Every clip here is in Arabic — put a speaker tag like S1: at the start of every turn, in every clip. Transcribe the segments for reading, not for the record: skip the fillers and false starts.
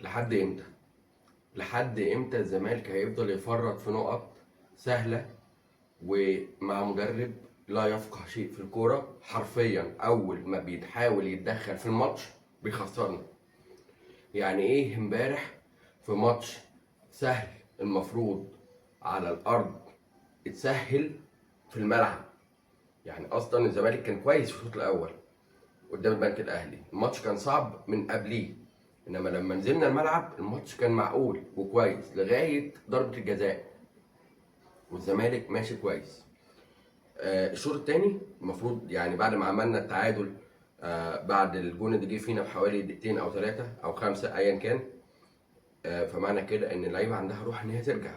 S1: لحد امتى؟ لحد امتى الزمالك هيفضل يفرط في نقط سهله ومع مدرب لا يفقه شيء في الكوره؟ حرفيا اول ما بيحاول يتدخل في الماتش بيخسرنا. يعني ايه امبارح في ماتش سهل المفروض على الارض اتسهل في الملعب؟ يعني اصلا الزمالك كان كويس في الشوط الاول قدام البنك الاهلي، الماتش كان صعب من قبليه، انما لما نزلنا الملعب الماتش كان معقول وكويس لغايه ضربه الجزاء والزمالك ماشي كويس. الشوط الثاني المفروض يعني بعد ما عملنا التعادل، بعد الجون اللي جه فينا بحوالي دقيقتين او 3 أو 5 ايا كان، فمعنى كده ان اللعيبه عندها روح ان هي ترجع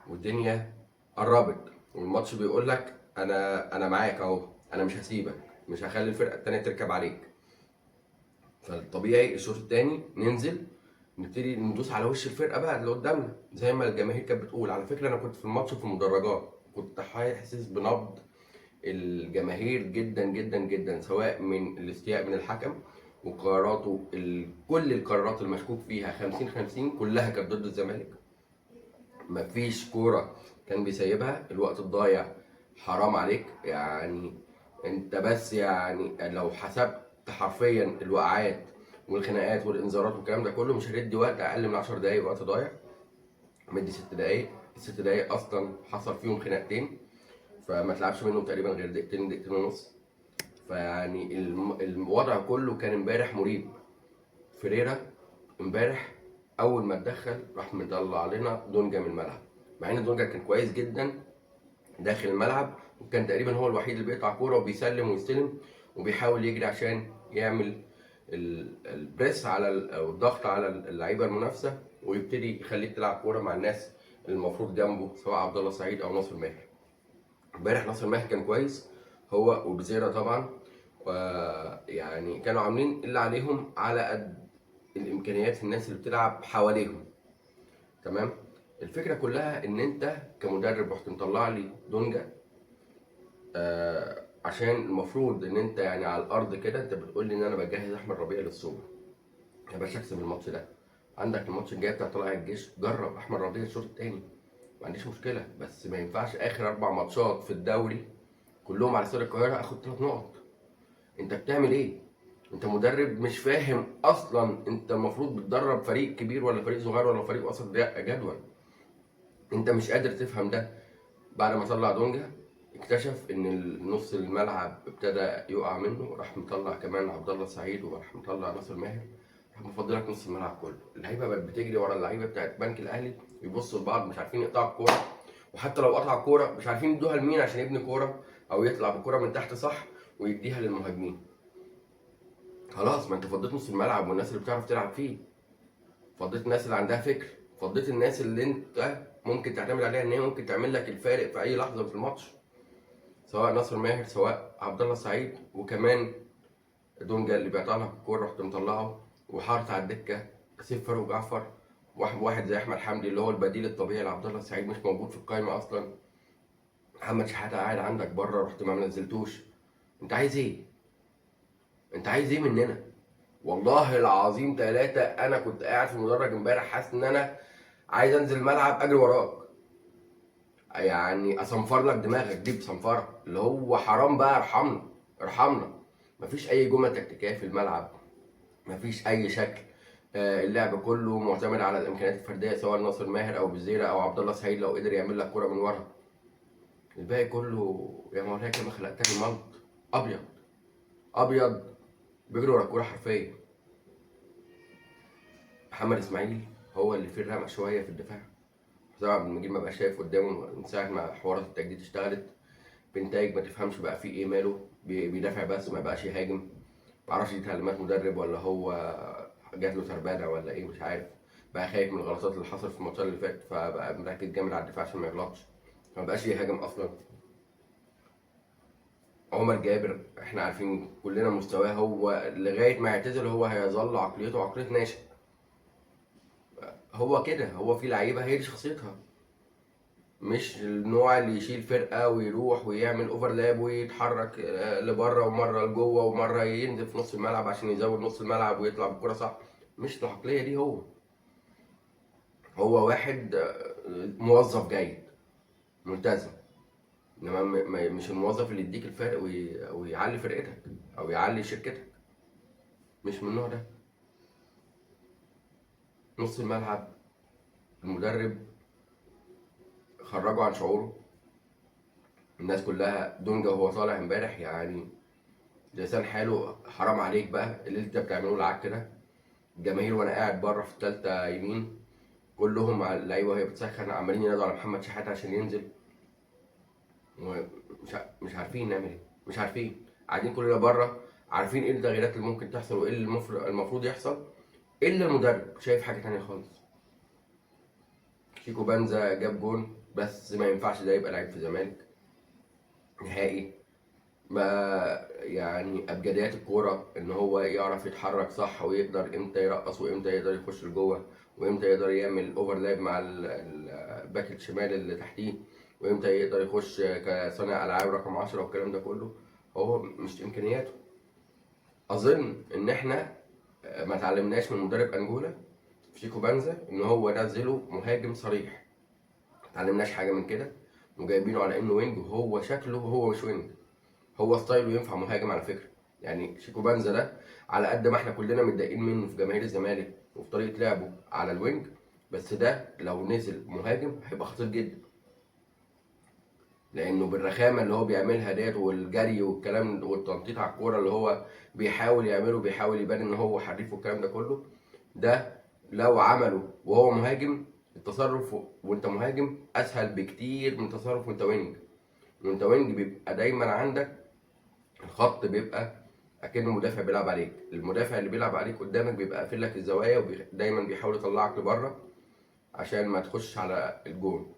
S1: والدنيا قربت والماتش بيقول لك انا معاك اهو، انا مش هسيبك، مش هخلي الفرقه الثانيه تركب عليك. فالطبيعي الشوط الثاني ننزل نبتدي ندوس على وش الفرقه بقى اللي قدامنا زي ما الجماهير كانت بتقول. على فكره انا كنت في الماتش في المدرجات، كنت حاسس بنبض الجماهير جدا جدا جدا، سواء من الاستياء من الحكم وقراراته، كل القرارات المشكوك فيها 50-50 كلها كانت ضد الزمالك. مفيش كوره كان بيسيبها، الوقت الضايع حرام عليك. يعني انت بس يعني لو حسبت حرفيا الوقعات والخناقات والانذارات والكلام ده كله مش هتدي وقت اقل من 10 دقايق وقت ضايع. مدي 6 دقايق، ال6 دقايق اصلا حصل فيهم خناقتين، فما تلعبش منهم تقريبا غير دقيقتين دقيقتين ونص. فيعني الوضع كله كان امبارح مريب. فريرا امبارح اول ما اتدخل راح مطلع علينا دونجا من الملعب، مع ان دونجا كان كويس جدا داخل الملعب وكان تقريبا هو الوحيد اللي بيقطع كوره وبيسلم ويستلم وبيحاول يجري عشان يعمل البريس على او الضغط على اللعيبه المنافسه ويبتدي يخليك تلعب كوره مع الناس المفروض جنبه، سواء عبد الله السعيد او ناصر ماهر. امبارح ناصر ماهر كان كويس هو وبزيرة طبعا، ويعني كانوا عاملين اللي عليهم على قد الامكانيات الناس اللي بتلعب حواليهم. تمام. الفكره كلها ان انت كمدرب رحت مطلع لي دونجا، عشان المفروض ان انت يعني على الارض كده انت بتقول لي ان انا بجهز احمد ربيع للسوبر. يا باشا اكسب الماتش ده، عندك الماتش الجاي بتاع طلائع الجيش، جرب احمد ربيع الشوط الثاني، ما عنديش مشكله، بس ما ينفعش اخر 4 ماتشات في الدوري كلهم على استاد القاهره اخد 3 نقط. انت بتعمل ايه؟ انت مدرب مش فاهم اصلا انت المفروض بتدرب فريق كبير ولا فريق صغير ولا فريق وسط جدول. انت مش قادر تفهم ده. بعد ما طلع دونجا اكتشف ان نص الملعب ابتدى يقع منه، راح مطلع كمان عبد الله السعيد وراح مطلع ناصر ماهر، راح مفضلك نص الملعب كله. اللعيبه بقت بتجري ورا اللعيبه بتاعت بنك الاهلي يبصوا لبعض مش عارفين يقطعوا الكوره، وحتى لو قطع الكوره مش عارفين يدوها لمين عشان يبني كوره او يطلع بالكوره من تحت صح ويديها للمهاجمين. خلاص ما انت فضيت نص الملعب والناس اللي بتعرف تلعب فيه، فضيت الناس اللي عندها فكر، فضيت الناس اللي انت ممكن تعتمد عليها ان هي ممكن تعمل لك الفارق في اي لحظه في الماتش، سواء ناصر ماهر سواء عبد الله السعيد. وكمان دونجا اللي بيقطع لك الكوره رحت مطلعه وحاطط على الدكه سيف فاروق جعفر، واحد زي احمد حمدي اللي هو البديل الطبيعي لعبد الله السعيد مش موجود في القائمه اصلا. محمد شحاته قاعد عندك بره رحت ما منزلتوش. انت عايز ايه؟ انت عايز ايه مننا؟ والله العظيم 3 انا كنت قاعد في المدرج امبارح حاسس ان انا عايز انزل الملعب اجري وراك، يعني اصنفر لك دماغك دي بصنفره، اللي هو حرام بقى، ارحمنا ارحمنا. مفيش اي جمل تكتيكيه في الملعب، مفيش اي شكل. اللعب كله معتمد على الامكانيات الفرديه سواء ناصر ماهر او بزيره او عبد الله سعيد لو قدر يعمل لك كره من ورا. الباقي كله يا مولاي كما خلقتني ملط، ابيض ابيض بيجري ورا الكوره حرفيا. محمد اسماعيل هو اللي فيه الرمق شويه في الدفاع، طبعا عبد المجيد ما بقاش شايف قدامه من ساعه ما حوارات التجديد اشتغلت. بنتايج ما تفهمش بقى فيه ايه، ماله بيدافع بس ما بقاش يهاجم. معرفش دي تعليمات مدرب ولا هو جات له تربانه ولا ايه مش عارف. بقى خايف من الغلطات اللي حصلت في الماتشات اللي فاتت فبقى مركز جامد على الدفاع عشان ما يغلطش، ما بقاش يهاجم اصلا. عمر جابر احنا عارفين كلنا مستواه، هو لغايه ما يعتزل هو هيظل عقليته عقليه ناشئ. هو كده، هو في لعيبه هي دي شخصيتها، مش النوع اللي يشيل فرقه ويروح ويعمل اوفرلاب ويتحرك لبره ومره لجوه ومره ينزل في نص الملعب عشان يزود نص الملعب ويطلع بالكره صح. مش العقليه دي هو. هو واحد موظف جيد ملتزم، انما مش الموظف اللي يديك الفرق ويعلي فرقتك او يعلي شركتك، مش من النوع ده. نص الملعب المدرب خرجه عن شعوره، الناس كلها دونجا وهو طالع امبارح يعني لسان حاله حرام عليك بقى اللي انت بتعمله العك ده. الجماهير وانا قاعد بره في التالتة يمين كلهم على اللعيبه وهي بتسخن عمالين ينادوا على محمد شحاته عشان ينزل، مش عارفين نعمل ايه، مش عارفين، قاعدين كلنا بره عارفين ايه التغييرات اللي ممكن تحصل وايه اللي المفروض يحصل، الا المدرب شايف حاجه تانية خالص. شيكو بانزا جاب جون بس ما ينفعش ده يبقى لعيب في الزمالك نهائي. ما يعني ابجديات الكوره ان هو يعرف يتحرك صح ويقدر امتى يرقص وامتى يقدر يخش لجوه وامتى يقدر يعمل اوفرلاب مع الباك الشمال اللي تحتيه وامتى يقدر يخش كصانع العاب رقم 10 والكلام ده كله، هو مش امكانياته. اظن ان احنا ما اتعلمناش من مدرب انجولا في شيكو بانزا ان هو نزله مهاجم صريح، ما اتعلمناش حاجه من كده وجايبينه على انه وينج وهو شكله هو مش وينج، هو ستايله ينفع مهاجم على فكره. يعني شيكو بانزا ده على قد ما احنا كلنا متضايقين منه في جماهير الزمالك وفي طريقه لعبه على الوينج، بس ده لو نزل مهاجم هيبقى خطير جدا، لانه بالرخامه اللي هو بيعملها ديت والجري والكلام والتنطيط على الكوره اللي هو بيحاول يعمله، بيحاول يبان ان هو حريف والكلام ده كله، ده لو عمله وهو مهاجم التصرف وانت مهاجم اسهل بكتير من تصرف وانت وينج. وانت وينج بيبقى دايما عندك الخط بيبقى اكنه مدافع بيلعب عليك، المدافع اللي بيلعب عليك قدامك بيبقى قافل لك الزوايا ودايما بيحاول يطلعك لبره عشان ما تخش على الجون.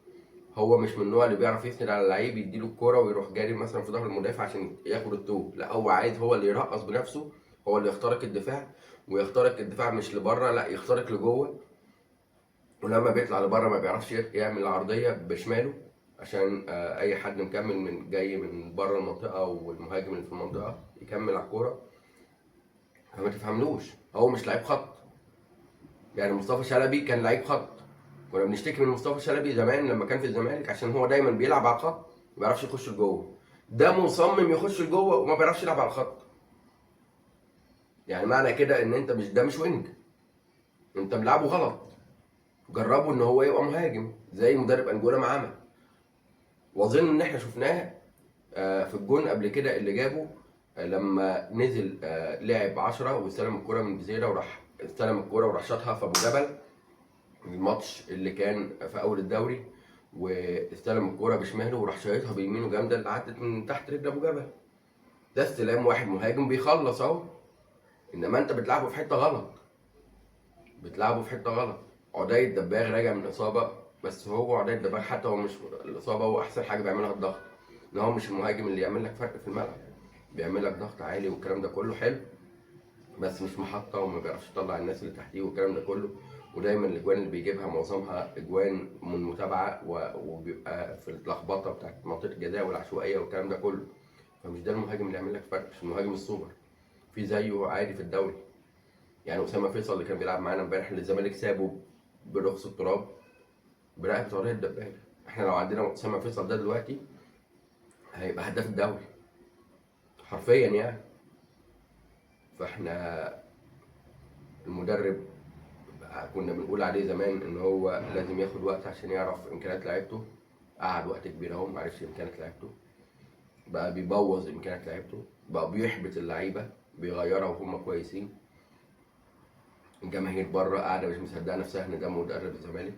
S1: هو مش من النوع اللي بيعرف يسند على اللعيب يديله الكوره ويروح جاري مثلا في ظهر المدافع عشان ياخد الطوب، لا هو عايز هو اللي يرقص بنفسه، هو اللي يخترق الدفاع ويخترق الدفاع مش لبره لا يخترق لجوه، ولما بيطلع لبره ما بيعرفش يعمل العرضيه بشماله عشان اي حد مكمل من جاي من بره المنطقه والمهاجم اللي في المنطقه يكمل على الكوره. فما تفهملوش هو مش لعيب خط. يعني مصطفى شلبي كان لعيب خط، كنا بنشتكي من مصطفى شلبي زمان لما كان في الزمالك عشان هو دايما بيلعب على الخط ما بيعرفش يخش لجوه، ده مصمم يخش لجوه وما بيعرفش يلعب على الخط. يعني معنى كده ان انت مش ده مش وينج، انت ملعبه غلط. جربوا ان هو يبقى مهاجم زي مدرب انجولا ما عمل، واظن ان احنا شفناه في الجون قبل كده اللي جابه لما نزل لعب 10 واستلم الكرة من بزيرة وراح استلم الكرة وراح شاطها في ابو جبل، الماتش اللي كان في اول الدوري، واستلم الكرة بشماله وراح شايطها بيمينه جامدة اللي عدت من تحت رجل ابو جبل. ده استلام واحد مهاجم بيخلص اهو، انما انت بتلعبه في حتة غلط، بتلعبه في حتة غلط. عدي الدباغ راجع من اصابة، بس هو عدي الدباغ حتى هو مش الاصابة هو احسن حاجة بيعملها الضغط، ان هو مش المهاجم اللي يعمل لك فرق في الملعب، بيعمل لك ضغط عالي والكلام ده كله حلو، بس مش محطة وما بيعرفش يطلع الناس اللي تحتيه والكلام ده كله. ودايما الاجوان اللي بيجيبها معظمها اجوان من متابعة وبيبقى في اللخبطة بتاعت منطقة الجزاء والعشوائية والكلام ده كله. فمش ده المهاجم اللي يعمل لك فرق، مش المهاجم السوبر، في زيه عادي في الدوري. يعني اسامة فيصل اللي كان بيلعب معانا امبارح اللي الزمالك سابه برخص التراب برقبة طارق الدباغ، احنا لو عندنا اسامة فيصل ده دلوقتي هيبقى هداف الدوري حرفيا يعني. فاحنا المدرب كنا بنقول عليه زمان ان هو لازم ياخد وقت عشان يعرف امكانيات لعيبته، قعد وقت كبير اهو معرفش امكانيات لعيبته، بقى بيبوظ امكانيات لعيبته، بقى بيحبط اللعيبه بيغيرها وهم كويسين. الجماهير بره قاعده مش مصدقه نفسها ان ده مدرب الزمالك،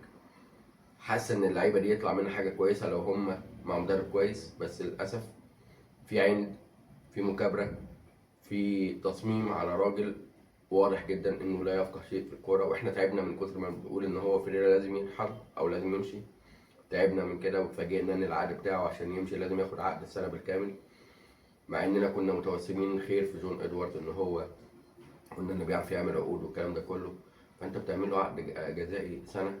S1: حاسه ان اللعيبه دي يطلع منها حاجه كويسه لو هم مع مدرب كويس، بس للاسف في عند، في مكابره، في تصميم على راجل واضح جدا انه لا يفقه شيء في الكوره. واحنا تعبنا من كتر ما بنقول ان هو فيريرا لازم ينحل او لازم يمشي، تعبنا من كده واتفاجئنا ان العقد بتاعه عشان يمشي لازم ياخد عقد السنه بالكامل، مع اننا كنا متوسمين خير في جون ادوارد ان هو قلنا انه بيعرف يعمل عقود والكلام ده كله. فانت بتعمل له عقد جزائي سنه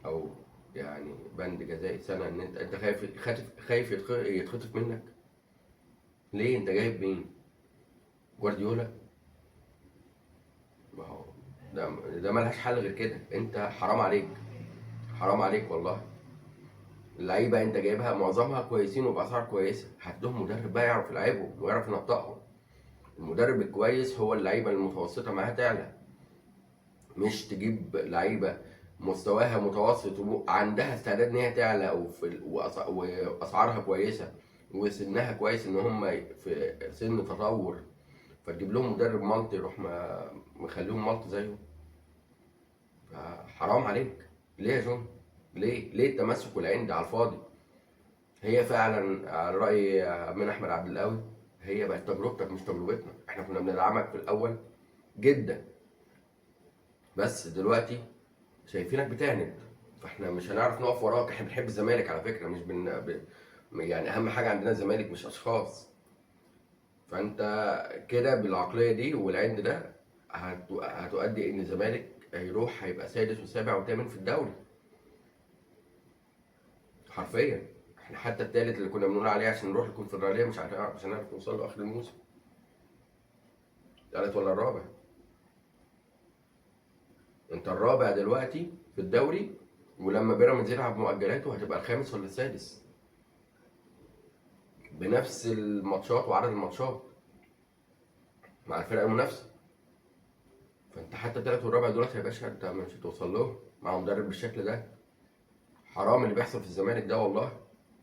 S1: او يعني بند جزائي سنه، ان انت خايف يتخطف منك ليه؟ انت جايب مين؟ جوارديولا؟ ما هو ده ملهاش حل غير كده. انت حرام عليك، حرام عليك والله. اللعيبه انت جايبها معظمها كويسين وباسعار كويسه، هات لهم مدرب بقى يعرف يلعبهم ويعرف ينطقهم. المدرب الكويس هو اللعيبه المتوسطه معاه تعلى، مش تجيب لعيبه مستواها متوسط وعندها استعداد ان هي تعلى واسعارها كويسه وسنها كويس ان هم في سن تطور، فتجيب لهم مدرب مالطي يروح مخليهم مالطي زيه. حرام عليك. ليه يا جون؟ ليه التمسك والعند على الفاضي؟ هي فعلا على رأي من أحمد عبد القوي، هي بقت تجربتك مش تجربتنا. احنا كنا بندعمك في الأول جدا، بس دلوقتي شايفينك بتعند، فاحنا مش هنعرف نقف وراك. احنا بنحب الزمالك على فكرة، مش يعني أهم حاجة عندنا الزمالك مش أشخاص. فأنت كده بالعقلية دي والعند ده هتؤدي إن الزمالك هيبقى سادس وسابع وثامن في الدوري حرفيا. احنا حتى التالت اللي كنا بنقول عليه عشان نروح الكونفدراليه مش هنعرف نوصل له اخر الموسم. التالت ولا الرابع؟ انت الرابع دلوقتي في الدوري، ولما بيراميدز يلعب مؤجلاته هتبقى الخامس ولا السادس بنفس الماتشات وعدد الماتشات مع الفرق المنافسه. فانت حتى التالت والرابع دلوقتي يا باشا انت مش هتوصل له مع مدرب بالشكل ده. حرام اللي بيحصل في الزمالك ده والله،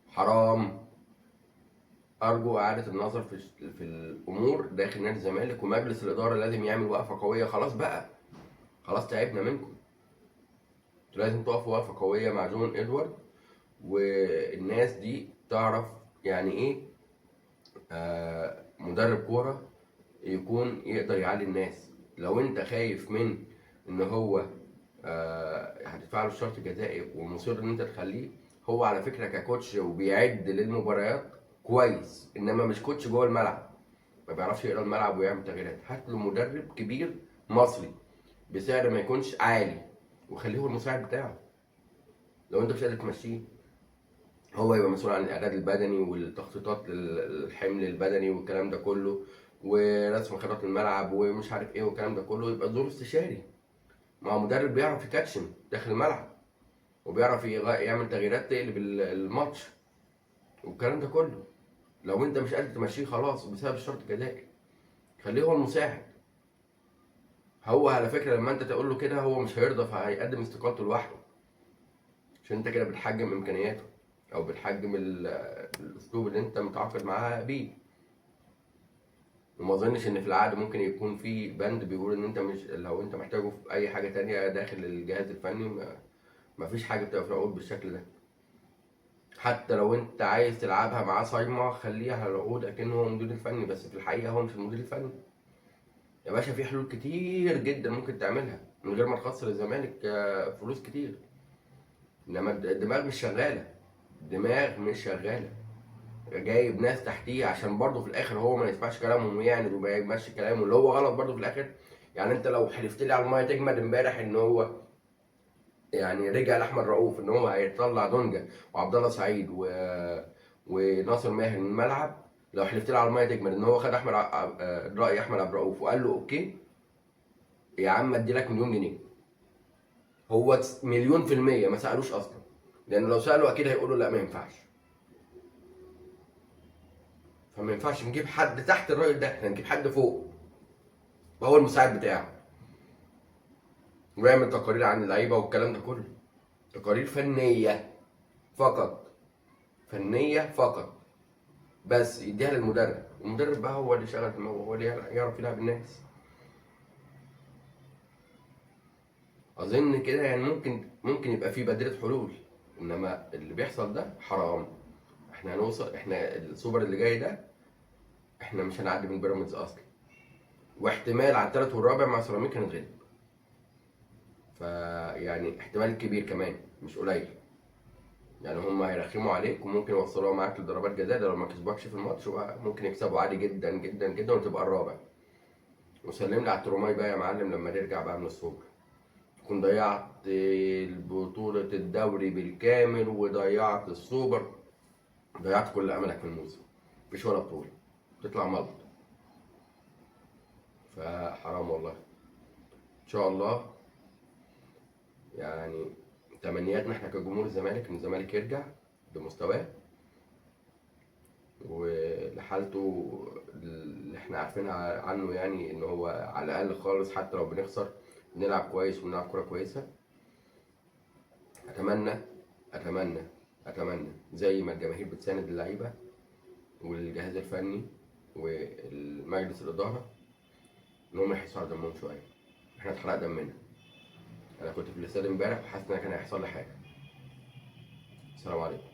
S1: حرام. ارجو اعاده النظر في الامور داخل نادي الزمالك، ومجلس الاداره لازم يعمل وقفه قويه. خلاص بقى، خلاص تعبنا منكم. انتوا لازم تقفوا وقفه قويه مع جون ادوارد، والناس دي تعرف يعني ايه مدرب كوره يكون يقدر يعلي الناس. لو انت خايف من ان هو هتدفع له الشرط الجزائي ومصر ان انت تخليه، هو على فكره ككوتش وبيعد للمباريات كويس، انما مش كوتش جوه الملعب، ما بيعرفش يقرا الملعب ويعمل تغييرات. هات له مدرب كبير مصري بسعر ما يكونش عالي وخليه هو المساعد بتاعه. لو انت مش قادر تمشيه، هو يبقى مسؤول عن الاعداد البدني والتخطيطات للحمل البدني والكلام ده كله، ورسم خطط الملعب ومش عارف ايه والكلام ده كله. يبقى دور استشاري مع مدرب بيعرف يكاتشن داخل الملعب وبيعرف يعمل تغييرات تقلب الماتش والكلام ده كله. لو انت مش قادر تمشيه خلاص بسبب الشرط الجزائي، خليه هو المساعد. هو على فكره لما انت تقول له كده هو مش هيرضى، فهيقدم استقالته لوحده، عشان انت كده بتحجم امكانياته او بتحجم الاسلوب اللي انت متعاقد معاه بيه. وما اظنش ان في العقد ممكن يكون في بند بيقول ان انت مش لو انت محتاجه في اي حاجه تانية داخل الجهاز الفني، ما فيش حاجه بتبقى في العقود بالشكل ده. حتى لو انت عايز تلعبها معاه صايمه خليها على العقود اكنه هو المدير الفني، بس في الحقيقه هو مش المدير الفني. يا باشا في حلول كتير جدا ممكن تعملها من غير ما تخسر الزمالك فلوس كتير، انما الدماغ مش شغاله. الدماغ مش شغاله. جايب ناس تحتيه عشان برضه في الاخر هو ما يسمعش كلامهم ويعند وما يمشي كلامه اللي هو غلط برضه في الاخر. يعني انت لو حلفت لي على الميه تجمد امبارح ان هو يعني رجع لاحمد رؤوف ان هو هيطلع دونجا وعبد الله سعيد وناصر ماهر من الملعب، لو حلفت لي على الميه تجمد ان هو خد راي احمد عبد الرؤوف وقال له اوكي يا عم ادي لك مليون جنيه. هو مليون في المية ما سألوش أصلا، لأن لو سألوا أكيد هيقولوا لا ما ينفعش. فما ينفعش نجيب حد تحت الراجل ده، احنا نجيب حد فوق وهو المساعد بتاعه ويعمل تقارير عن اللعيبة والكلام ده كله. تقارير فنية فقط، فنية فقط، بس يديها للمدرب. المدرب بقى هو اللي شغل دماغه، هو اللي يعرف يلعب الناس. أظن كده يعني ممكن يبقى في بديلة حلول، إنما اللي بيحصل ده حرام. احنا هنوصل، احنا السوبر اللي جاي ده احنا مش هنعدي من بيراميدز اصلا، واحتمال على الثالث والرابع مع سيراميكا نتغلب. فيعني احتمال كبير كمان مش قليل. يعني هم هيرخموا عليك وممكن يوصلوها معاك لضربات جزاء، ده لو ما كسبوكش في الماتش ممكن يكسبوا عادي جدا جدا جدا وتبقى الرابع. وسلم لي على التروماي بقى يا معلم لما نرجع بقى من السوبر، تكون ضيعت بطولة الدوري بالكامل وضيعت السوبر، ضيعت كل املك في الموسم، مفيش ولا بطولة، تطلع ملط. فحرام والله. شاء الله. يعني تمنياتنا احنا كجمهور الزمالك ان الزمالك يرجع بمستواه ولحالته اللي احنا عارفينها عنه، يعني ان هو على الاقل خالص حتى لو بنخسر نلعب كويس ونلعب كوره كويسه. اتمنى اتمنى اتمنى زي ما الجماهير بتساند اللعيبه والجهاز الفني والمجلس الاداره ان هم يحسوا على دمهم شويه. احنا اتحرق دمنا. انا كنت في الاستاد امبارح وحاسس ان كان هيحصل لي حاجه. السلام عليكم.